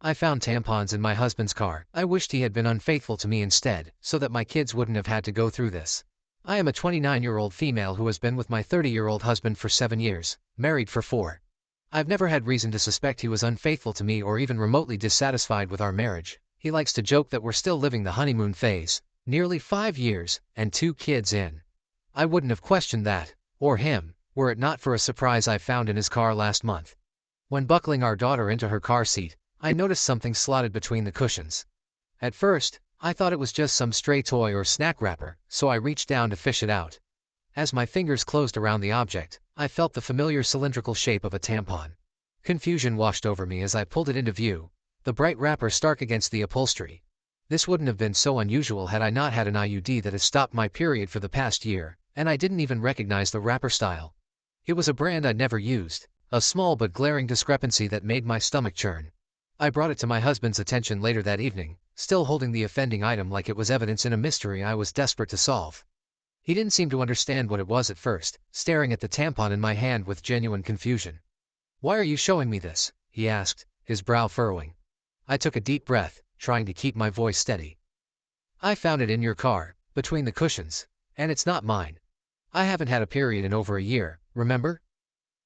I found tampons in my husband's car. I wished he had been unfaithful to me instead, so that my kids wouldn't have had to go through this. I am a 29-year-old female who has been with my 30-year-old husband for 7 years, married for 4. I've never had reason to suspect he was unfaithful to me or even remotely dissatisfied with our marriage. He likes to joke that we're still living the honeymoon phase, nearly 5 years, and 2 kids in. I wouldn't have questioned that, or him, were it not for a surprise I found in his car last month. When buckling our daughter into her car seat, I noticed something slotted between the cushions. At first, I thought it was just some stray toy or snack wrapper, so I reached down to fish it out. As my fingers closed around the object, I felt the familiar cylindrical shape of a tampon. Confusion washed over me as I pulled it into view, the bright wrapper stark against the upholstery. This wouldn't have been so unusual had I not had an IUD that has stopped my period for the past year, and I didn't even recognize the wrapper style. It was a brand I'd never used, a small but glaring discrepancy that made my stomach churn. I brought it to my husband's attention later that evening, still holding the offending item like it was evidence in a mystery I was desperate to solve. He didn't seem to understand what it was at first, staring at the tampon in my hand with genuine confusion. "Why are you showing me this?" he asked, his brow furrowing. I took a deep breath, trying to keep my voice steady. "I found it in your car, between the cushions, and it's not mine. I haven't had a period in over a year, remember?"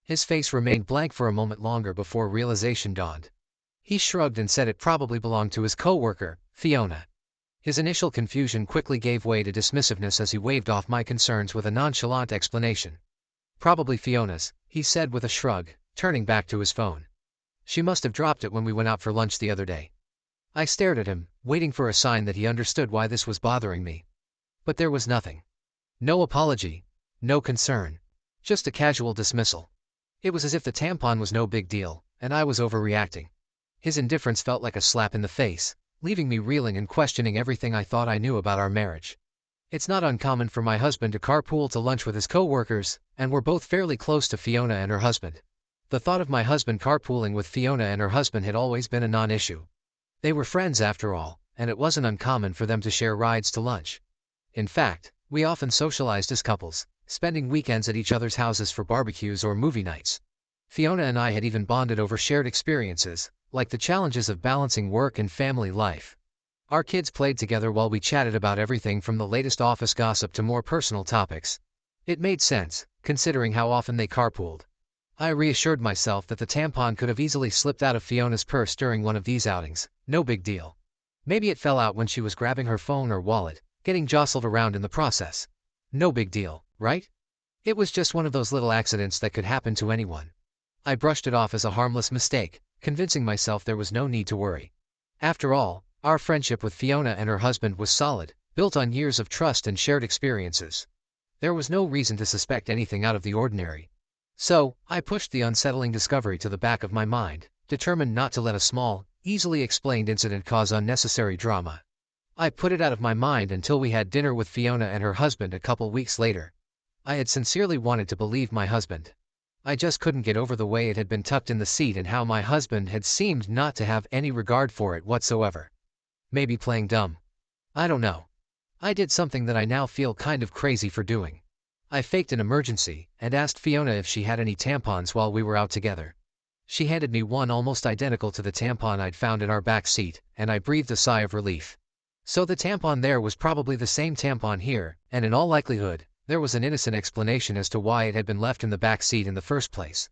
His face remained blank for a moment longer before realization dawned. He shrugged and said it probably belonged to his co-worker, Fiona. His initial confusion quickly gave way to dismissiveness as he waved off my concerns with a nonchalant explanation. "Probably Fiona's," he said with a shrug, turning back to his phone. "She must have dropped it when we went out for lunch the other day." I stared at him, waiting for a sign that he understood why this was bothering me. But there was nothing. No apology, no concern, just a casual dismissal. It was as if the tampon was no big deal, and I was overreacting. His indifference felt like a slap in the face, leaving me reeling and questioning everything I thought I knew about our marriage. It's not uncommon for my husband to carpool to lunch with his co-workers, and we're both fairly close to Fiona and her husband. The thought of my husband carpooling with Fiona and her husband had always been a non-issue. They were friends after all, and it wasn't uncommon for them to share rides to lunch. In fact, we often socialized as couples, spending weekends at each other's houses for barbecues or movie nights. Fiona and I had even bonded over shared experiences, like the challenges of balancing work and family life. Our kids played together while we chatted about everything from the latest office gossip to more personal topics. It made sense, considering how often they carpooled. I reassured myself that the tampon could have easily slipped out of Fiona's purse during one of these outings, no big deal. Maybe it fell out when she was grabbing her phone or wallet, getting jostled around in the process. No big deal, right? It was just one of those little accidents that could happen to anyone. I brushed it off as a harmless mistake, convincing myself there was no need to worry. After all, our friendship with Fiona and her husband was solid, built on years of trust and shared experiences. There was no reason to suspect anything out of the ordinary. So, I pushed the unsettling discovery to the back of my mind, determined not to let a small, easily explained incident cause unnecessary drama. I put it out of my mind until we had dinner with Fiona and her husband a couple weeks later. I had sincerely wanted to believe my husband. I just couldn't get over the way it had been tucked in the seat and how my husband had seemed not to have any regard for it whatsoever. Maybe playing dumb. I don't know. I did something that I now feel kind of crazy for doing. I faked an emergency and asked Fiona if she had any tampons while we were out together. She handed me one almost identical to the tampon I'd found in our back seat, and I breathed a sigh of relief. So the tampon there was probably the same tampon here, and in all likelihood, there was an innocent explanation as to why it had been left in the back seat in the first place.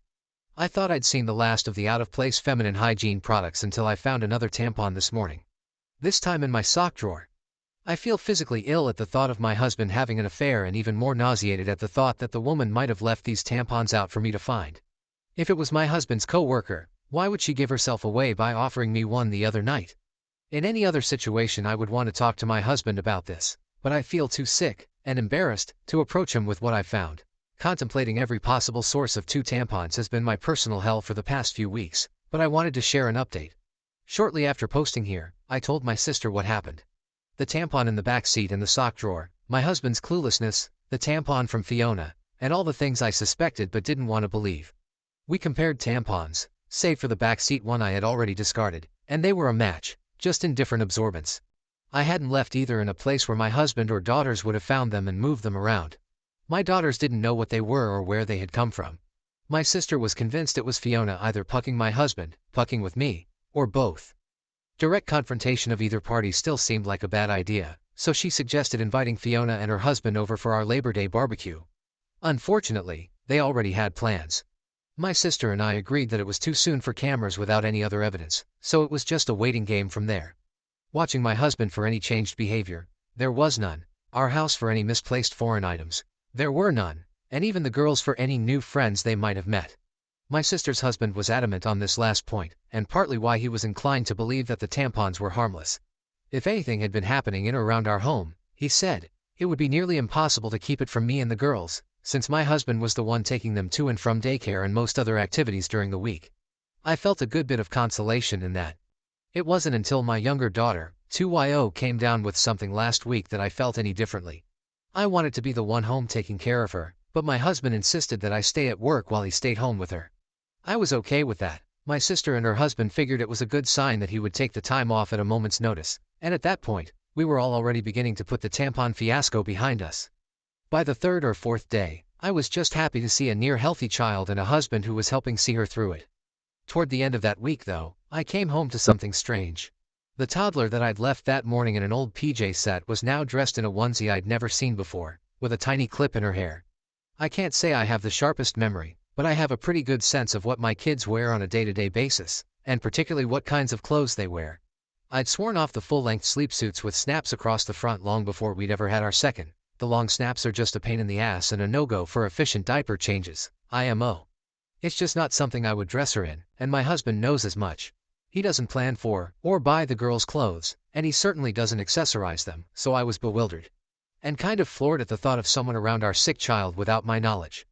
I thought I'd seen the last of the out-of-place feminine hygiene products until I found another tampon this morning. This time in my sock drawer. I feel physically ill at the thought of my husband having an affair and even more nauseated at the thought that the woman might have left these tampons out for me to find. If it was my husband's co-worker, why would she give herself away by offering me one the other night? In any other situation I would want to talk to my husband about this, but I feel too sick and embarrassed to approach him with what I found. Contemplating every possible source of 2 tampons has been my personal hell for the past few weeks, but I wanted to share an update. Shortly after posting here, I told my sister what happened. The tampon in the back seat and the sock drawer, my husband's cluelessness, the tampon from Fiona, and all the things I suspected but didn't want to believe. We compared tampons, save for the back seat one I had already discarded, and they were a match, just in different absorbents. I hadn't left either in a place where my husband or daughters would have found them and moved them around. My daughters didn't know what they were or where they had come from. My sister was convinced it was Fiona either pucking my husband, pucking with me, or both. Direct confrontation of either party still seemed like a bad idea, so she suggested inviting Fiona and her husband over for our Labor Day barbecue. Unfortunately, they already had plans. My sister and I agreed that it was too soon for cameras without any other evidence, so it was just a waiting game from there. Watching my husband for any changed behavior, there was none. Our house for any misplaced foreign items, there were none, and even the girls for any new friends they might have met. My sister's husband was adamant on this last point, and partly why he was inclined to believe that the tampons were harmless. If anything had been happening in or around our home, he said, it would be nearly impossible to keep it from me and the girls, since my husband was the one taking them to and from daycare and most other activities during the week. I felt a good bit of consolation in that. It wasn't until my younger daughter, 2yo, came down with something last week that I felt any differently. I wanted to be the one home taking care of her, but my husband insisted that I stay at work while he stayed home with her. I was okay with that. My sister and her husband figured it was a good sign that he would take the time off at a moment's notice, and at that point, we were all already beginning to put the tampon fiasco behind us. By the third or fourth day, I was just happy to see a near-healthy child and a husband who was helping see her through it. Toward the end of that week, though, I came home to something strange. The toddler that I'd left that morning in an old PJ set was now dressed in a onesie I'd never seen before, with a tiny clip in her hair. I can't say I have the sharpest memory, but I have a pretty good sense of what my kids wear on a day-to-day basis, and particularly what kinds of clothes they wear. I'd sworn off the full-length sleep suits with snaps across the front long before we'd ever had our second. The long snaps are just a pain in the ass and a no-go for efficient diaper changes, IMO. It's just not something I would dress her in, and my husband knows as much. He doesn't plan for or buy the girls' clothes, and he certainly doesn't accessorize them, so I was bewildered. And kind of floored at the thought of someone around our sick child without my knowledge.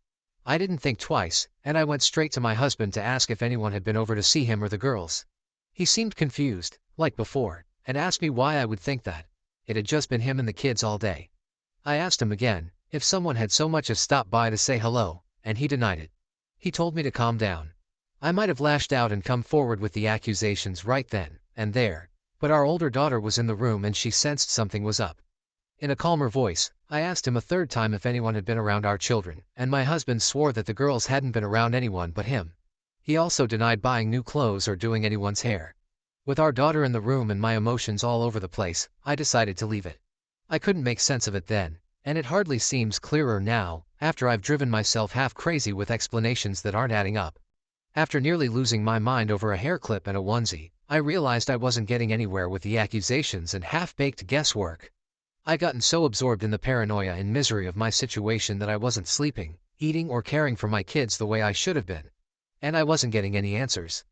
I didn't think twice, and I went straight to my husband to ask if anyone had been over to see him or the girls. He seemed confused, like before, and asked me why I would think that. It had just been him and the kids all day. I asked him again if someone had so much as stopped by to say hello, and he denied it. He told me to calm down. I might have lashed out and come forward with the accusations right then and there, but our older daughter was in the room and she sensed something was up. In a calmer voice, I asked him a third time if anyone had been around our children, and my husband swore that the girls hadn't been around anyone but him. He also denied buying new clothes or doing anyone's hair. With our daughter in the room and my emotions all over the place, I decided to leave it. I couldn't make sense of it then, and it hardly seems clearer now, after I've driven myself half crazy with explanations that aren't adding up. After nearly losing my mind over a hair clip and a onesie, I realized I wasn't getting anywhere with the accusations and half-baked guesswork. I'd gotten so absorbed in the paranoia and misery of my situation that I wasn't sleeping, eating or caring for my kids the way I should have been. And I wasn't getting any answers.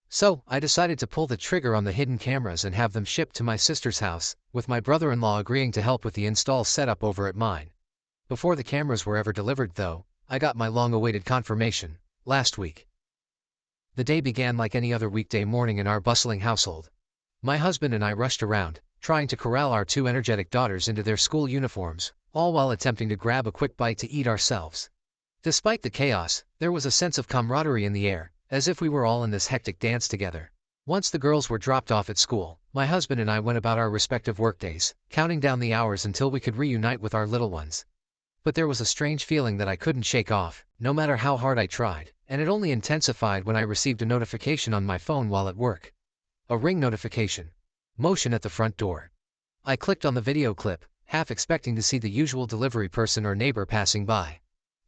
So, I decided to pull the trigger on the hidden cameras and have them shipped to my sister's house, with my brother-in-law agreeing to help with the install setup over at mine. Before the cameras were ever delivered though, I got my long-awaited confirmation, last week. The day began like any other weekday morning in our bustling household. My husband and I rushed around, trying to corral our two energetic daughters into their school uniforms, all while attempting to grab a quick bite to eat ourselves. Despite the chaos, there was a sense of camaraderie in the air, as if we were all in this hectic dance together. Once the girls were dropped off at school, my husband and I went about our respective workdays, counting down the hours until we could reunite with our little ones. But there was a strange feeling that I couldn't shake off, no matter how hard I tried, and it only intensified when I received a notification on my phone while at work. A ring notification. Motion at the front door. I clicked on the video clip, half expecting to see the usual delivery person or neighbor passing by.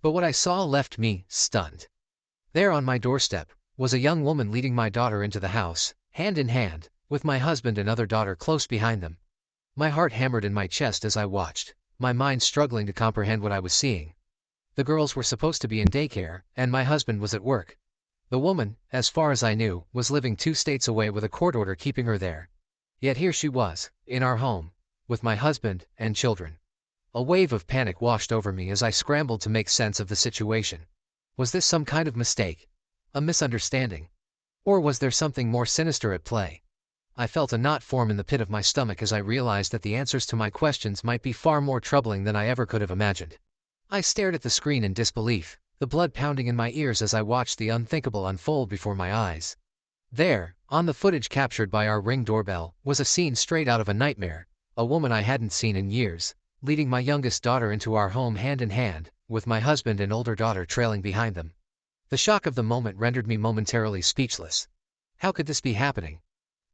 But what I saw left me stunned. There on my doorstep was a young woman leading my daughter into the house, hand in hand, with my husband and other daughter close behind them. My heart hammered in my chest as I watched, my mind struggling to comprehend what I was seeing. The girls were supposed to be in daycare, and my husband was at work. The woman, as far as I knew, was living 2 states away with a court order keeping her there. Yet here she was, in our home, with my husband and children. A wave of panic washed over me as I scrambled to make sense of the situation. Was this some kind of mistake? A misunderstanding? Or was there something more sinister at play? I felt a knot form in the pit of my stomach as I realized that the answers to my questions might be far more troubling than I ever could have imagined. I stared at the screen in disbelief, the blood pounding in my ears as I watched the unthinkable unfold before my eyes. There, on the footage captured by our Ring doorbell, was a scene straight out of a nightmare, a woman I hadn't seen in years, leading my youngest daughter into our home hand in hand, with my husband and older daughter trailing behind them. The shock of the moment rendered me momentarily speechless. How could this be happening?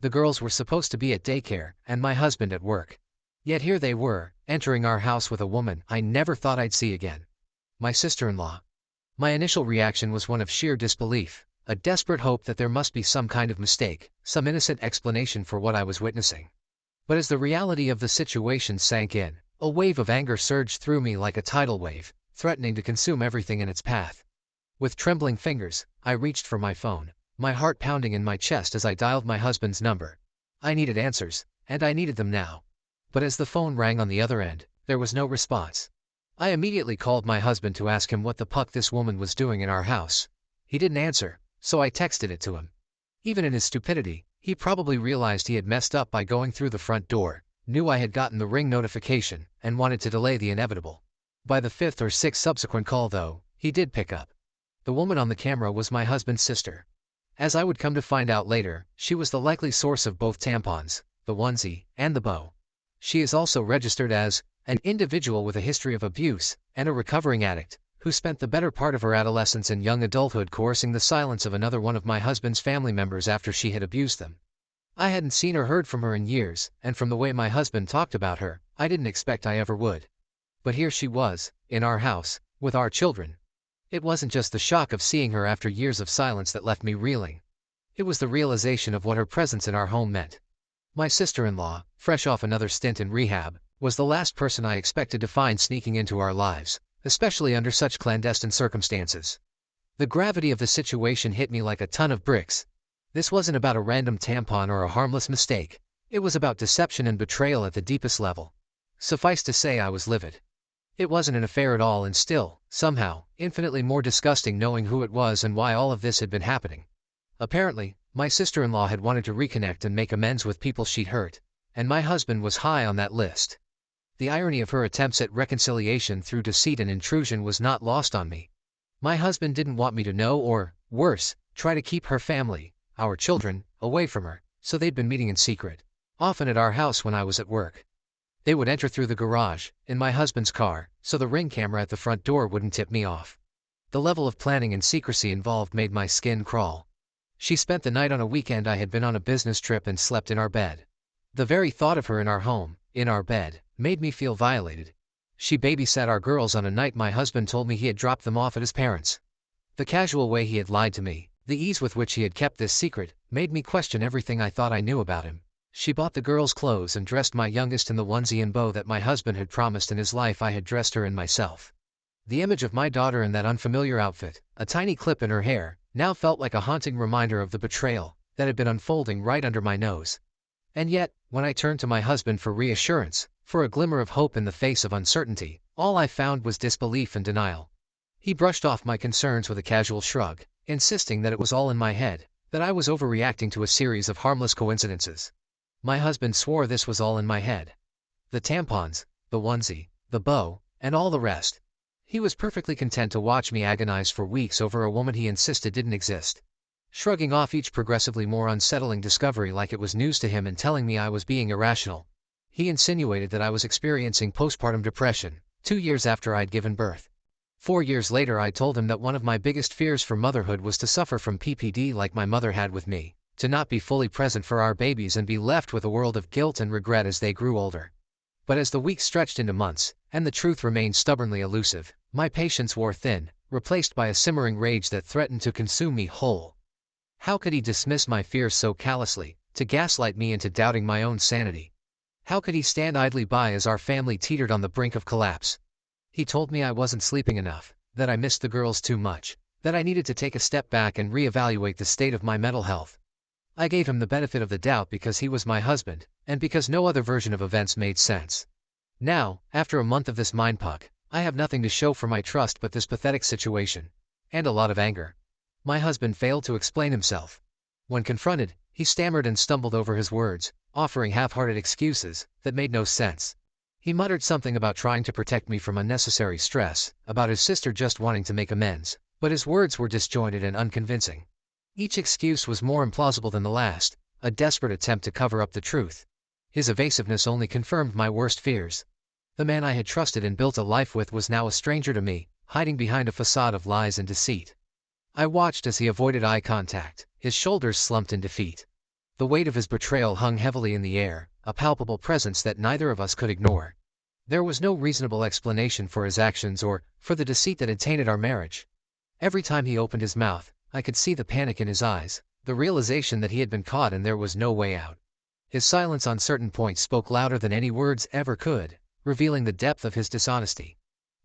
The girls were supposed to be at daycare, and my husband at work. Yet here they were, entering our house with a woman I never thought I'd see again. My sister-in-law. My initial reaction was one of sheer disbelief, a desperate hope that there must be some kind of mistake, some innocent explanation for what I was witnessing. But as the reality of the situation sank in, a wave of anger surged through me like a tidal wave, threatening to consume everything in its path. With trembling fingers, I reached for my phone, my heart pounding in my chest as I dialed my husband's number. I needed answers, and I needed them now. But as the phone rang on the other end, there was no response. I immediately called my husband to ask him what the puck this woman was doing in our house. He didn't answer, so I texted it to him. Even in his stupidity, he probably realized he had messed up by going through the front door, knew I had gotten the ring notification, and wanted to delay the inevitable. By the fifth or sixth subsequent call though, he did pick up. The woman on the camera was my husband's sister. As I would come to find out later, she was the likely source of both tampons, the onesie, and the bow. She is also registered as an individual with a history of abuse and a recovering addict, who spent the better part of her adolescence and young adulthood coercing the silence of another one of my husband's family members after she had abused them. I hadn't seen or heard from her in years, and from the way my husband talked about her, I didn't expect I ever would. But here she was, in our house, with our children. It wasn't just the shock of seeing her after years of silence that left me reeling. It was the realization of what her presence in our home meant. My sister-in-law, fresh off another stint in rehab, was the last person I expected to find sneaking into our lives, especially under such clandestine circumstances. The gravity of the situation hit me like a ton of bricks. This wasn't about a random tampon or a harmless mistake. It was about deception and betrayal at the deepest level. Suffice to say I was livid. It wasn't an affair at all, and still, somehow, infinitely more disgusting knowing who it was and why all of this had been happening. Apparently, my sister-in-law had wanted to reconnect and make amends with people she'd hurt, and my husband was high on that list. The irony of her attempts at reconciliation through deceit and intrusion was not lost on me. My husband didn't want me to know or, worse, try to keep her family, our children, away from her, so they'd been meeting in secret, often at our house when I was at work. They would enter through the garage, in my husband's car, so the ring camera at the front door wouldn't tip me off. The level of planning and secrecy involved made my skin crawl. She spent the night on a weekend I had been on a business trip and slept in our bed. The very thought of her in our home, in our bed, made me feel violated. She babysat our girls on a night my husband told me he had dropped them off at his parents'. The casual way he had lied to me, the ease with which he had kept this secret, made me question everything I thought I knew about him. She bought the girls' clothes and dressed my youngest in the onesie and bow that my husband had promised in his life I had dressed her in myself. The image of my daughter in that unfamiliar outfit, a tiny clip in her hair, now felt like a haunting reminder of the betrayal that had been unfolding right under my nose. And yet, when I turned to my husband for reassurance, for a glimmer of hope in the face of uncertainty, all I found was disbelief and denial. He brushed off my concerns with a casual shrug, insisting that it was all in my head, that I was overreacting to a series of harmless coincidences. My husband swore this was all in my head. The tampons, the onesie, the bow, and all the rest. He was perfectly content to watch me agonize for weeks over a woman he insisted didn't exist. Shrugging off each progressively more unsettling discovery like it was news to him and telling me I was being irrational. He insinuated that I was experiencing postpartum depression, 2 years after I'd given birth. 4 years later I told him that one of my biggest fears for motherhood was to suffer from PPD like my mother had with me, to not be fully present for our babies and be left with a world of guilt and regret as they grew older. But as the weeks stretched into months, and the truth remained stubbornly elusive, my patience wore thin, replaced by a simmering rage that threatened to consume me whole. How could he dismiss my fears so callously, to gaslight me into doubting my own sanity? How could he stand idly by as our family teetered on the brink of collapse? He told me I wasn't sleeping enough, that I missed the girls too much, that I needed to take a step back and reevaluate the state of my mental health. I gave him the benefit of the doubt because he was my husband, and because no other version of events made sense. Now, after a month of this mindfuck, I have nothing to show for my trust but this pathetic situation. And a lot of anger. My husband failed to explain himself. When confronted, he stammered and stumbled over his words, offering half-hearted excuses that made no sense. He muttered something about trying to protect me from unnecessary stress, about his sister just wanting to make amends, but his words were disjointed and unconvincing. Each excuse was more implausible than the last, a desperate attempt to cover up the truth. His evasiveness only confirmed my worst fears. The man I had trusted and built a life with was now a stranger to me, hiding behind a facade of lies and deceit. I watched as he avoided eye contact, his shoulders slumped in defeat. The weight of his betrayal hung heavily in the air, a palpable presence that neither of us could ignore. There was no reasonable explanation for his actions or for the deceit that had tainted our marriage. Every time he opened his mouth, I could see the panic in his eyes, the realization that he had been caught and there was no way out. His silence on certain points spoke louder than any words ever could, revealing the depth of his dishonesty.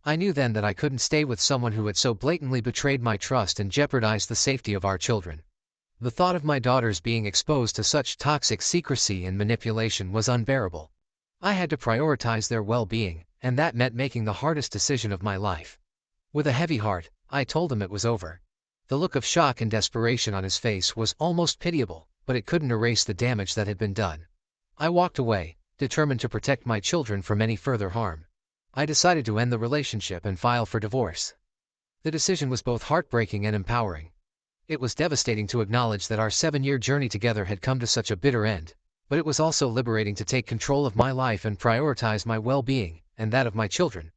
I knew then that I couldn't stay with someone who had so blatantly betrayed my trust and jeopardized the safety of our children. The thought of my daughters being exposed to such toxic secrecy and manipulation was unbearable. I had to prioritize their well-being, and that meant making the hardest decision of my life. With a heavy heart, I told him it was over. The look of shock and desperation on his face was almost pitiable, but it couldn't erase the damage that had been done. I walked away, determined to protect my children from any further harm. I decided to end the relationship and file for divorce. The decision was both heartbreaking and empowering. It was devastating to acknowledge that our 7-year journey together had come to such a bitter end, but it was also liberating to take control of my life and prioritize my well-being, and that of my children.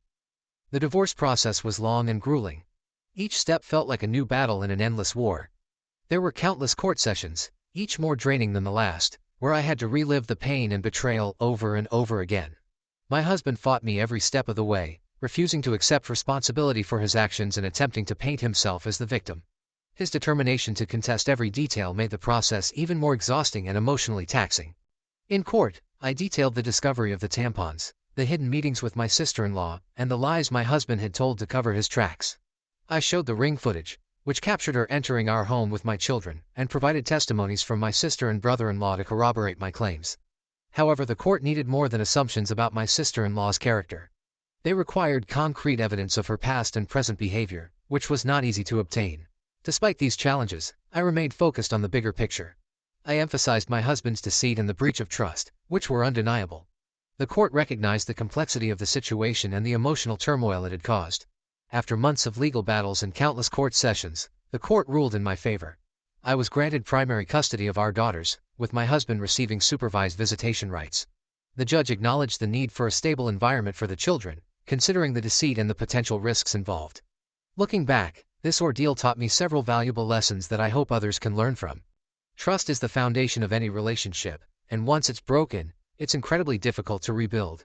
The divorce process was long and grueling. Each step felt like a new battle in an endless war. There were countless court sessions, each more draining than the last, where I had to relive the pain and betrayal over and over again. My husband fought me every step of the way, refusing to accept responsibility for his actions and attempting to paint himself as the victim. His determination to contest every detail made the process even more exhausting and emotionally taxing. In court, I detailed the discovery of the tampons, the hidden meetings with my sister-in-law, and the lies my husband had told to cover his tracks. I showed the ring footage, which captured her entering our home with my children, and provided testimonies from my sister and brother-in-law to corroborate my claims. However, the court needed more than assumptions about my sister-in-law's character. They required concrete evidence of her past and present behavior, which was not easy to obtain. Despite these challenges, I remained focused on the bigger picture. I emphasized my husband's deceit and the breach of trust, which were undeniable. The court recognized the complexity of the situation and the emotional turmoil it had caused. After months of legal battles and countless court sessions, the court ruled in my favor. I was granted primary custody of our daughters, with my husband receiving supervised visitation rights. The judge acknowledged the need for a stable environment for the children, considering the deceit and the potential risks involved. Looking back, this ordeal taught me several valuable lessons that I hope others can learn from. Trust is the foundation of any relationship, and once it's broken, it's incredibly difficult to rebuild.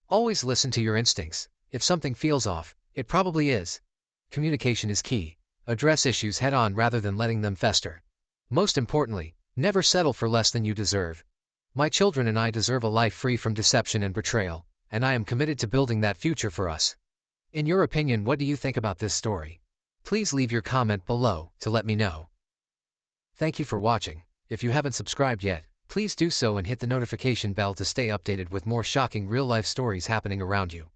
Always listen to your instincts. If something feels off, it probably is. Communication is key. Address issues head-on rather than letting them fester. Most importantly, never settle for less than you deserve. My children and I deserve a life free from deception and betrayal, and I am committed to building that future for us. In your opinion, what do you think about this story? Please leave your comment below to let me know. Thank you for watching. If you haven't subscribed yet, please do so and hit the notification bell to stay updated with more shocking real-life stories happening around you.